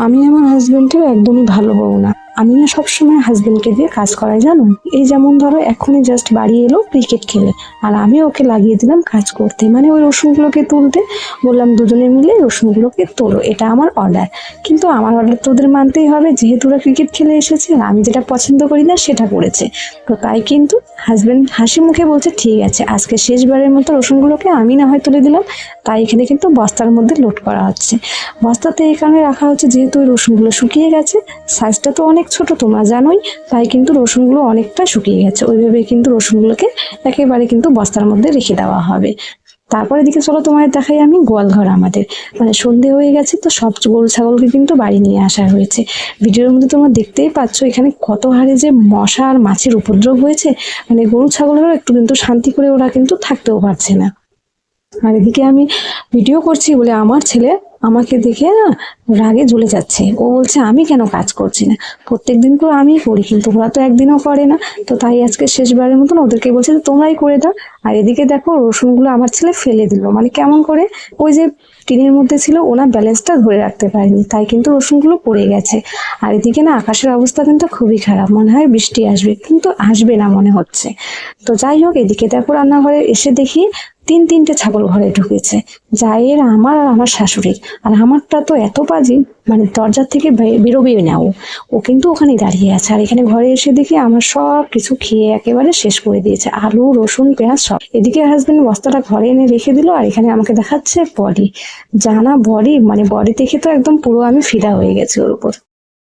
আমি আমার হাজবেন্ডের একদমই ভালো বউ না। আমি না সবসময় হাজবেন্ডকে দিয়ে কাজ করাই, জানো। এই যেমন ধরো এখনই জাস্ট বাড়ি এলো ক্রিকেট খেলে, আর আমি ওকে লাগিয়ে দিলাম কাজ করতে, মানে ওই রসুনগুলোকে তুলতে। বললাম দুজনে মিলে রসুনগুলোকে তোলো, এটা আমার অর্ডার। কিন্তু আমার অর্ডার তো ওদের মানতেই হবে, যেহেতু ওরা ক্রিকেট খেলে এসেছে, আর আমি যেটা পছন্দ করি না সেটা করেছে। তো তাই কিন্তু হাজবেন্ড হাসি মুখে বলছে ঠিক আছে, আজকে শেষবারের মতো রসুনগুলোকে আমি না হয় তুলে দিলাম। তাই এখানে কিন্তু বস্তার মধ্যে লোড করা হচ্ছে। বস্তাতে এই কারণে রাখা হচ্ছে যেহেতু ওই রসুনগুলো শুকিয়ে গেছে, সাইজটা তো অনেক ছোট তোমরা জানোই। তাই কিন্তু রসুনগুলো অনেকটা শুকিয়ে গেছে, ওইভাবে কিন্তু রসুনগুলোকে একেবারে কিন্তু বস্তার মধ্যে রেখে দেওয়া হবে। তারপরে দিকে চলো তোমায় দেখাই আমি গোয়ালঘর আমাদের। মানে সন্ধে হয়ে গেছে, তো সব গরু ছাগলকে কিন্তু বাড়ি নিয়ে আসা হয়েছে। ভিডিওর মধ্যে তোমরা দেখতেই পাচ্ছ এখানে কত হারে যে মশা আর মাছির উপদ্রব হয়েছে। মানে গরু ছাগলেরও একটু কিন্তু শান্তি করে ওরা কিন্তু থাকতেও পারছে না। আর এদিকে আমি ভিডিও করছি বলে আমার ছেলে আমাকে দেখে না রাগে জ্বলে যাচ্ছে। ও বলছে আমি কেন কাজ করছি না, প্রত্যেকদিন তো আমিই করি, কিন্তু ওরা তো একদিনও করে না। তো তাই আজকে শেষবারের মতন ওদেরকে বলছে যে তোমরাই করে দাও। আর এদিকে দেখো রসুনগুলো আমার ছেলে ফেলে দিল, মানে কেমন করে, ওই যে টিনের মধ্যে ছিল, ওনার ব্যালেন্সটা ধরে রাখতে পারেনি, তাই কিন্তু রসুনগুলো পড়ে গেছে। আর এদিকে না আকাশের অবস্থা কিন্তু খুবই খারাপ, মনে হয় বৃষ্টি আসবে, কিন্তু আসবে না মনে হচ্ছে। তো যাই হোক, এদিকে দেখো রান্নাঘরে এসে দেখি তিনটে ছাগল ঘরে ঢুকেছে, জায়ের, আমার আর আমার শাশুড়ির। আর আমারটা তো এত বাজে, মানে দরজার থেকে বেরোবেই না ও। ও কিন্তু ওখানেই দাঁড়িয়ে আছে। আর এখানে ঘরে এসে দেখি আমার সব কিছু খেয়ে একেবারে শেষ করে দিয়েছে, আলু রসুন পেঁয়াজ সব। এদিকে হাজবেন্ড বস্তাটা ঘরে এনে রেখে দিল, আর এখানে আমাকে দেখাচ্ছে বডি। জানা বডি, মানে বডি দেখে তো একদম পুরো আমি ফিদা হয়ে গেছি ওর উপর।